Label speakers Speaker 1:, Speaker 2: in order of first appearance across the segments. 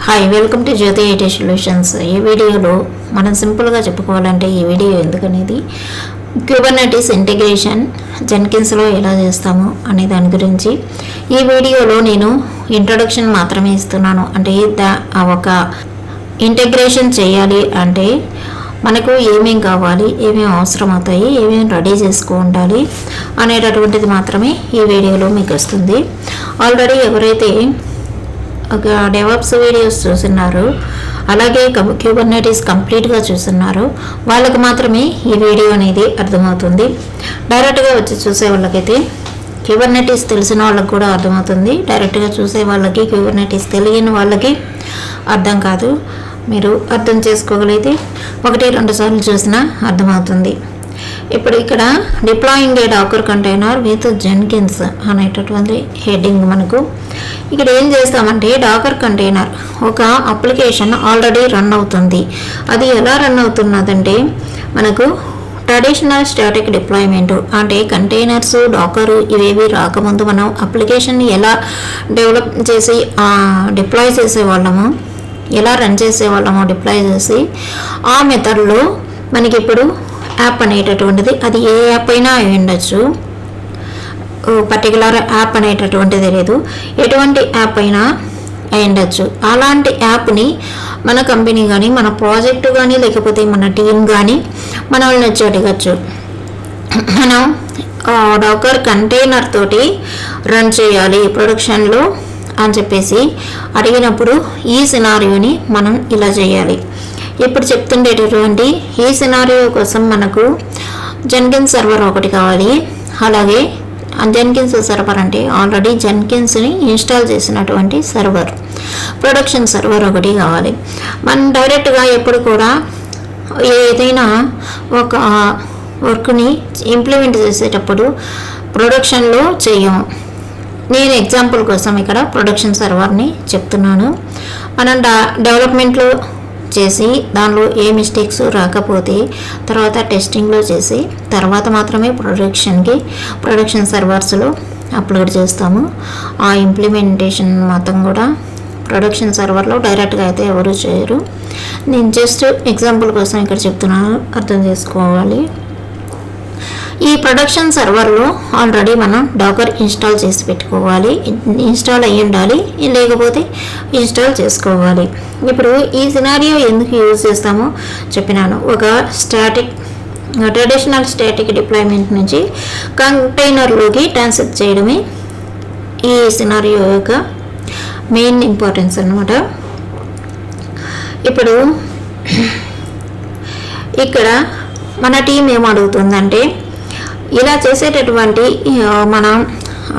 Speaker 1: Hi, welcome to Jyothi IT solutions. ఈ వీడియోలో మనం సింపుల్గా చెప్పుకోవాలంటే ఈ వీడియో ఎందుకనేది క్యూబర్నెటిస్ ఇంటిగ్రేషన్ జెన్కిన్స్లో ఎలా చేస్తాము అనే దాని గురించి ఈ వీడియోలో నేను ఇంట్రొడక్షన్ మాత్రమే ఇస్తున్నాను. అంటే ఒక ఇంటిగ్రేషన్ చేయాలి అంటే మనకు ఏమేం కావాలి, ఏమేమి అవసరం అవుతాయి, ఏమేమి రెడీ చేసుకో ఉండాలి అనేటటువంటిది మాత్రమే ఈ వీడియోలో మీకు వస్తుంది. ఆల్రెడీ ఎవరైతే ఒక డెవలప్స్ వీడియోస్ చూస్తున్నారు, అలాగే క్యూబర్నెటిస్ కంప్లీట్గా చూస్తున్నారు, వాళ్ళకి మాత్రమే ఈ వీడియో అనేది అర్థమవుతుంది. డైరెక్ట్గా వచ్చి చూసే వాళ్ళకైతే క్యూబర్నెటిస్ తెలిసిన వాళ్ళకి కూడా అర్థమవుతుంది. డైరెక్ట్గా చూసే వాళ్ళకి క్యూబర్నెటిస్ తెలియని వాళ్ళకి అర్థం కాదు. మీరు అర్థం చేసుకోగలిగితే 1-2 సార్లు చూసినా అర్థమవుతుంది. ఇప్పుడు ఇక్కడ deploying a Docker container with Jenkins అనేటటువంటి హెడ్డింగ్. మనకు ఇక్కడ ఏం చేస్తామంటే డాకర్ కంటైనర్ ఒక అప్లికేషన్ ఆల్రెడీ రన్ అవుతుంది. అది ఎలా రన్ అవుతున్నదంటే మనకు ట్రెడిషనల్ స్టాటిక్ డిప్లాయ్మెంట్ అంటే కంటైనర్స్, డాకరు ఇవేవి రాకముందు మనం అప్లికేషన్ని ఎలా డెవలప్ చేసి డిప్లాయ్ చేసేవాళ్ళము, ఎలా రన్ చేసేవాళ్ళము డిప్లాయ్ చేసి ఆ మెథడ్లో మనకి ఇప్పుడు యాప్ అనేటటువంటిది, అది ఏ యాప్ అయినా అయి ఉండొచ్చు, పర్టికులర్ యాప్ అనేటటువంటిది లేదు, ఎటువంటి యాప్ అయినా అయి ఉండొచ్చు. అలాంటి యాప్ని మన కంపెనీ కానీ, మన ప్రాజెక్టు కానీ, లేకపోతే మన టీం కానీ మన వాళ్ళని వచ్చి అడగచ్చు. మనం డాకర్ కంటైనర్ తోటి రన్ చేయాలి ప్రొడక్షన్లో అని చెప్పేసి అడిగినప్పుడు ఈ సినారియోని మనం ఇలా చేయాలి. ఇప్పుడు చెప్తుండేటటువంటి ఈ సినారియో కోసం మనకు జెన్కిన్స్ సర్వర్ ఒకటి కావాలి. అలాగే జెన్కిన్స్ సర్వర్ అంటే ఆల్రెడీ జెన్కిన్స్ని ఇన్స్టాల్ చేసినటువంటి సర్వర్, ప్రొడక్షన్ సర్వర్ ఒకటి కావాలి. మనం డైరెక్ట్గా ఎప్పుడు కూడా ఏదైనా ఒక వర్క్ని ఇంప్లిమెంట్ చేసేటప్పుడు ప్రొడక్షన్లో చేయము. నేను ఎగ్జాంపుల్ కోసం ఇక్కడ ప్రొడక్షన్ సర్వర్ని చెప్తున్నాను. మనం డెవలప్మెంట్లో చేసి దానిలో ఏ మిస్టేక్స్ రాకపోతే తర్వాత టెస్టింగ్లో చేసి తర్వాత మాత్రమే ప్రొడక్షన్ సర్వర్స్లో అప్లోడ్ చేస్తాము. ఆ ఇంప్లిమెంటేషన్ మొత్తం కూడా ప్రొడక్షన్ సర్వర్లో డైరెక్ట్గా అయితే ఎవరు చేయరు. నేను జస్ట్ ఎగ్జాంపుల్ కోసం ఇక్కడ చెప్తున్నాను, అర్థం చేసుకోవాలి. ఈ ప్రొడక్షన్ సర్వర్లో ఆల్రెడీ మనం డాకర్ ఇన్స్టాల్ చేసి పెట్టుకోవాలి. ఇన్స్టాల్ అయ్యి ఉండాలి, లేకపోతే ఇన్స్టాల్ చేసుకోవాలి. ఇప్పుడు ఈ సినారియో ఎందుకు యూజ్ చేస్తామో చెప్పినాను. ఒక ట్రెడిషనల్ స్టాటిక్ డిప్లాయ్మెంట్ నుంచి కంటైనర్లోకి ట్రాన్స్ఫర్ చేయడమే ఈ సినారియో యొక్క మెయిన్ ఇంపార్టెన్స్ అన్నమాట. ఇప్పుడు ఇక్కడ మన టీం ఏమడుగుతుందంటే, ఇలా చేసేటటువంటి మనం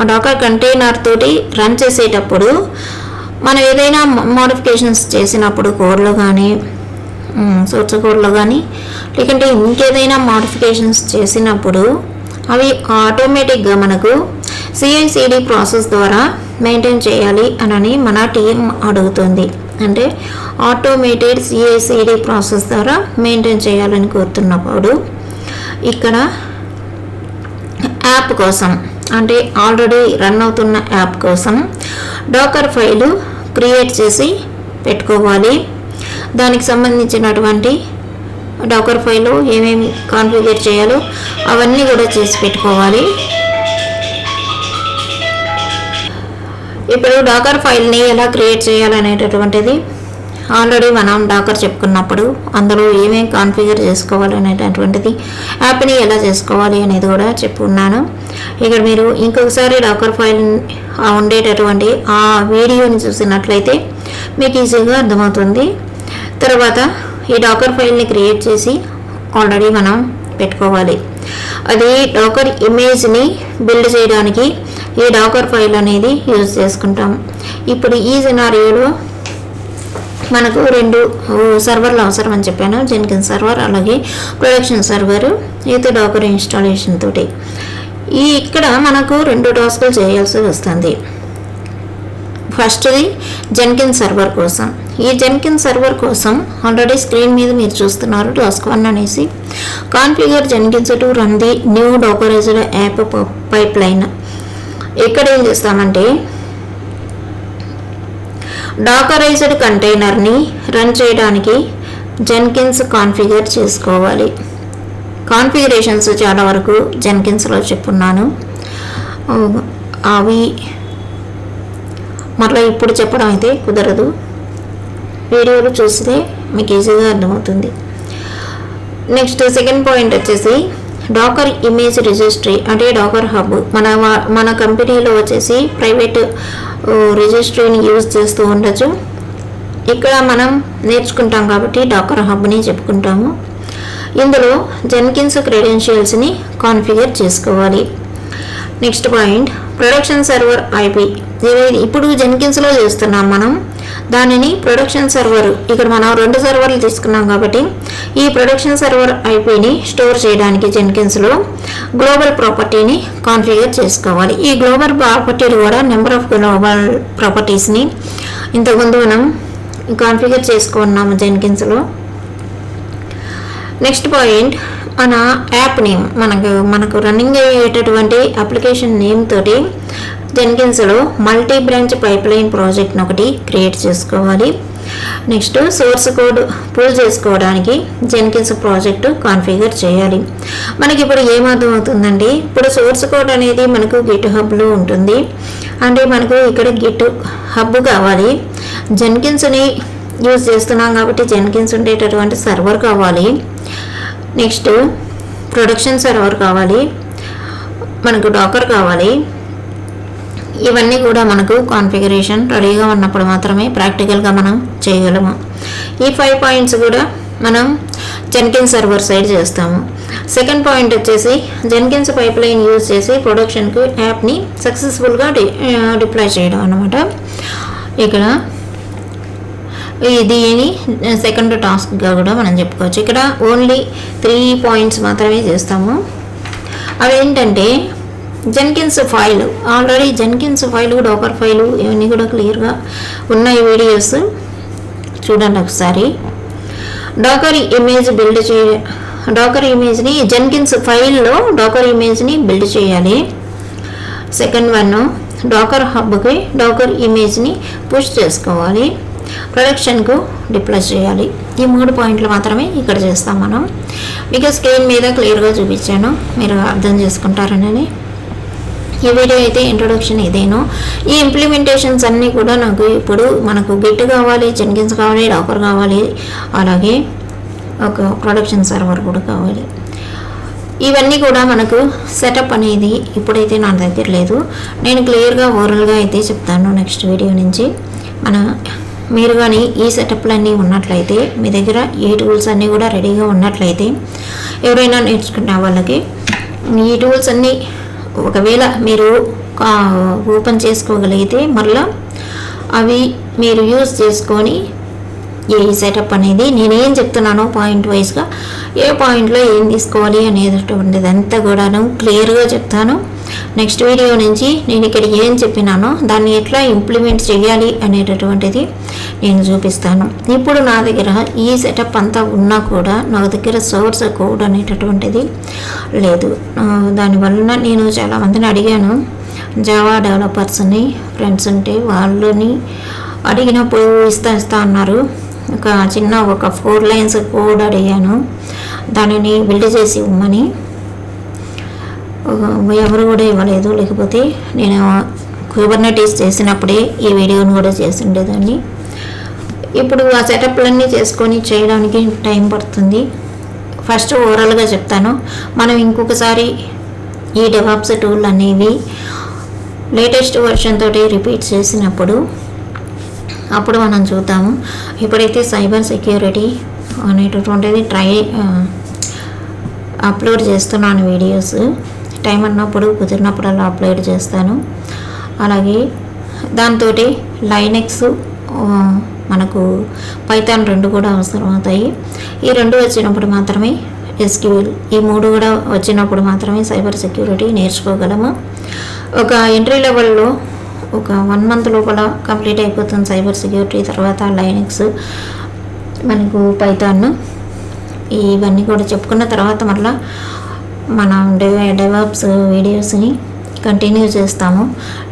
Speaker 1: డాకర్ కంటైనర్ తోటి రన్ చేసేటప్పుడు మనం ఏదైనా మోడిఫికేషన్స్ చేసినప్పుడు కోడ్లో కానీ, సోర్స్ కోడ్లో కానీ, లేకుంటే ఇంకేదైనా మోడిఫికేషన్స్ చేసినప్పుడు అవి ఆటోమేటిక్గా మనకు CI/CD ప్రాసెస్ ద్వారా మెయింటైన్ చేయాలి అని మన టీం అడుగుతుంది. అంటే ఆటోమేటెడ్ CI/CD ప్రాసెస్ ద్వారా మెయింటైన్ చేయాలని కోరుతున్నప్పుడు ఇక్కడ యాప్ కోసం, అంటే ఆల్రెడీ రన్ అవుతున్న యాప్ కోసం డాకర్ ఫైలు క్రియేట్ చేసి పెట్టుకోవాలి. దానికి సంబంధించినటువంటి డాకర్ ఫైలు ఏమేమి కాన్ఫిగర్ చేయాలో అవన్నీ కూడా చేసి పెట్టుకోవాలి. ఇప్పుడు డాకర్ ఫైల్ని ఎలా క్రియేట్ చేయాలనేటటువంటిది ఆల్రెడీ మనం డాకర్ చెప్పుకున్నప్పుడు అందులో ఏమేమి కాన్ఫిగర్ చేసుకోవాలి అనేటటువంటిది, యాప్ని ఎలా చేసుకోవాలి అనేది కూడా చెప్పుకున్నాను. ఇక్కడ మీరు ఇంకొకసారి డాకర్ ఫైల్ ఉండేటటువంటి ఆ వీడియోని చూసినట్లయితే మీకు ఈజీగా అర్థమవుతుంది. తర్వాత ఈ డాకర్ ఫైల్ని క్రియేట్ చేసి ఆల్రెడీ మనం పెట్టుకోవాలి. అది డాకర్ ఇమేజ్ని బిల్డ్ చేయడానికి ఈ డాకర్ ఫైల్ అనేది యూజ్ చేసుకుంటాం. ఇప్పుడు ఈ సినారియోలో మనకు 2 సర్వర్లు అవసరం అని చెప్పాను, జెన్కిన్స్ సర్వర్ అలాగే production server with Docker installation తోటి. ఇక్కడ మనకు 2 టాస్కులు చేయాల్సి వస్తుంది. ఫస్ట్ది జెన్కిన్స్ సర్వర్ కోసం. ఈ జెన్కిన్స్ సర్వర్ కోసం ఆల్రెడీ స్క్రీన్ మీద మీరు చూస్తున్నారు టాస్క్ 1 అనేసి configure Jenkins to run the new dockerized app pipeline. ఇక్కడ ఏం చేస్తామంటే డాకరైజ్డ్ కంటైనర్ని రన్ చేయడానికి జెన్కిన్స్ కాన్ఫిగర్ చేసుకోవాలి. కాన్ఫిగరేషన్స్ చాలా వరకు జెన్కిన్స్లో చెప్పున్నాను. అవి మరలా ఇప్పుడు చెప్పడం అయితే కుదరదు. వీడియోలు చూస్తే మీకు ఈజీగా అర్థమవుతుంది. నెక్స్ట్ సెకండ్ పాయింట్ వచ్చేసి డాకర్ ఇమేజ్ రిజిస్ట్రీ అంటే డాకర్ హబ్. మన కంపెనీలో వచ్చేసి ప్రైవేట్ రిజిస్ట్రీని యూజ్ చేస్తూ ఉండొచ్చు. ఇక్కడ మనం నేర్చుకుంటాం కాబట్టి డాకర్ హబ్ని చెప్పుకుంటాము. ఇందులో జెన్కిన్స్ క్రెడెన్షియల్స్ని కాన్ఫిగర్ చేసుకోవాలి. Next point production server IP. ఇప్పుడు జెన్కిన్స్లో చేస్తున్నాం మనం, దానిని ప్రొడక్షన్ సర్వర్, ఇక్కడ మనం 2 సర్వర్లు తీసుకున్నాం కాబట్టి ఈ ప్రొడక్షన్ సర్వర్ ఐపీని స్టోర్ చేయడానికి జెన్కిన్స్లో గ్లోబల్ ప్రాపర్టీని కాన్ఫిగర్ చేసుకోవాలి. ఈ గ్లోబల్ ప్రాపర్టీలు కూడా నెంబర్ ఆఫ్ గ్లోబల్ ప్రాపర్టీస్ని ఇంతకుముందు మనం కాన్ఫిగర్ చేసుకున్నాము జెన్కిన్స్లో. నెక్స్ట్ పాయింట్ మన యాప్ నేమ్, మనకు రన్నింగ్ అయ్యేటటువంటి అప్లికేషన్ నేమ్ తోటి జెన్కిన్స్లో మల్టీ బ్రాంచ్ పైప్లైన్ ప్రాజెక్ట్ని ఒకటి క్రియేట్ చేసుకోవాలి. నెక్స్ట్ సోర్స్ కోడ్ పుల్ చేసుకోవడానికి జెన్కిన్స్ ప్రాజెక్టు కాన్ఫిగర్ చేయాలి. మనకి ఇప్పుడు ఏమర్థం అవుతుందండి, ఇప్పుడు సోర్స్ కోడ్ అనేది మనకు గిట్ హబ్లో ఉంటుంది. అంటే మనకు ఇక్కడ గిట్ హబ్ కావాలి. జెన్కిన్స్ని యూజ్ చేస్తున్నాం కాబట్టి జెన్కిన్స్ ఉండేటటువంటి సర్వర్ కావాలి. నెక్స్ట్ ప్రొడక్షన్ సర్వర్ కావాలి, మనకు డాకర్ కావాలి. ఇవన్నీ కూడా మనకు కాన్ఫిగరేషన్ రెడీగా ఉన్నప్పుడు మాత్రమే ప్రాక్టికల్గా మనం చేయగలము. ఈ 5 పాయింట్స్ కూడా మనం జెన్కిన్స్ సర్వర్ సైడ్ చేస్తాము. సెకండ్ పాయింట్ వచ్చేసి జెన్కిన్స్ పైప్లైన్ యూజ్ చేసి ప్రొడక్షన్కు యాప్ని సక్సెస్ఫుల్గా డిప్లాయ్ చేయడం అన్నమాట. ఇక్కడ దీని సెకండ్ టాస్క్గా కూడా మనం చెప్పుకోవచ్చు. ఇక్కడ ఓన్లీ 3 పాయింట్స్ మాత్రమే చేస్తాము. అవేంటంటే Jenkins file, already Jenkins file, Docker file ఇవన్నీ కూడా క్లియర్గా ఉన్నాయి. వీడియోస్ చూడండి ఒకసారి. డాకర్ ఇమేజ్ని జెన్కిన్స్ ఫైల్లో డాకర్ ఇమేజ్ని బిల్డ్ చేయాలి. సెకండ్ వన్ డాకర్ హబ్కి డాకర్ ఇమేజ్ని పుష్ చేసుకోవాలి, ప్రొడక్షన్కు డిప్లాయ్ చేయాలి. ఈ 3 పాయింట్లు మాత్రమే ఇక్కడ చేస్తాం మనం. మీకు స్క్రీన్ మీద క్లియర్గా చూపించాను, మీరు అర్థం చేసుకుంటారని. ఈ వీడియో అయితే ఇంట్రొడక్షన్ ఇదేను. ఈ ఇంప్లిమెంటేషన్స్ అన్నీ కూడా ఇప్పుడు మనకు గిట్ కావాలి, జెన్కిన్స్ కావాలి, డాకర్ కావాలి, అలాగే ఒక ప్రొడక్షన్ సర్వర్ కూడా కావాలి. ఇవన్నీ కూడా మనకు సెటప్ అనేది ఇప్పుడైతే నా దగ్గర లేదు. నేను క్లియర్గా ఓరల్గా అయితే చెప్తాను నెక్స్ట్ వీడియో నుంచి. మీరు కానీ ఈ సెటప్లన్నీ ఉన్నట్లయితే, మీ దగ్గర ఈ టూల్స్ అన్నీ కూడా రెడీగా ఉన్నట్లయితే, ఎవరైనా నేర్చుకున్న వాళ్ళకి ఈ టూల్స్ అన్నీ ఒకవేళ మీరు ఓపెన్ చేసుకోగలిగితే మళ్ళీ అవి మీరు యూజ్ చేసుకొని ఈ సెటప్ అనేది నేనేం చెప్తున్నానో పాయింట్ వైజ్గా ఏ పాయింట్లో ఏం తీసుకోవాలి అనేటటువంటిది అంతా కూడాను క్లియర్గా చెప్తాను. నెక్స్ట్ వీడియో నుంచి నేను ఇక్కడ ఏం చెప్పినానో దాన్ని ఎట్లా ఇంప్లిమెంట్ చేయాలి అనేటటువంటిది నేను చూపిస్తాను. ఇప్పుడు నా దగ్గర ఈ సెటప్ అంతా ఉన్నా కూడా నా దగ్గర సోర్స్ కోడ్ అనేటటువంటిది లేదు. దానివల్ల నేను చాలామందిని అడిగాను, జావా డెవలపర్స్ని, ఫ్రెండ్స్ ఉంటే వాళ్ళని అడిగినప్పుడు ఇస్తా అన్నారు. ఒక 4 లైన్స్ కోడ్ అడిగాను, దానిని బిల్డ్ చేసి ఇవ్వమని. ఎవరు కూడా ఇవ్వలేదు. లేకపోతే నేను కుబర్నెటీస్ చేసినప్పుడే ఈ వీడియోని కూడా చేసి ఉండేదాన్ని. ఇప్పుడు ఆ సెటప్లన్నీ చేసుకొని చేయడానికి టైం పడుతుంది. ఫస్ట్ ఓవరాల్గా చెప్తాను. మనం ఇంకొకసారి ఈ డెవాప్స్ టూల్ అనేవి లేటెస్ట్ వర్షన్ తోటి రిపీట్ చేసినప్పుడు అప్పుడు మనం చూద్దాము. ఇప్పుడైతే సైబర్ సెక్యూరిటీ అనేటటువంటిది అప్లోడ్ చేస్తున్నాను వీడియోస్. టైం అన్నప్పుడు కుదిరినప్పుడల్లా అప్లోడ్ చేస్తాను. అలాగే దాంతో లైనెక్స్, మనకు పైథాన్ 2 కూడా అవసరం అవుతాయి. ఈ 2 వచ్చినప్పుడు మాత్రమే SQL, ఈ 3 కూడా వచ్చినప్పుడు మాత్రమే సైబర్ సెక్యూరిటీ నేర్చుకోగలము. ఒక ఎంట్రీ లెవెల్లో ఒక 1 మంత్ లోపల కంప్లీట్ అయిపోతుంది సైబర్ సెక్యూరిటీ. తర్వాత లైనెక్స్, మనకు పైథాన్, ఇవన్నీ కూడా చెప్పుకున్న తర్వాత మళ్ళీ మనం డెవాప్స్ వీడియోస్ని కంటిన్యూ చేస్తాము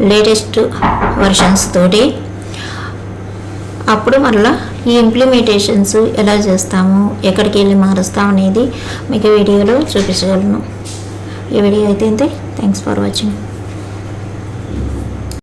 Speaker 1: లేటెస్ట్ వర్షన్స్ తోటి. అప్పుడు మళ్ళీ ఈ ఇంప్లిమెంటేషన్స్ ఎలా చేస్తాము, ఎక్కడికి వెళ్ళి మారుస్తాం అనేది మీకు వీడియోలో చూపించగలను. ఈ వీడియో అయితే థ్యాంక్స్ ఫర్ వాచింగ్.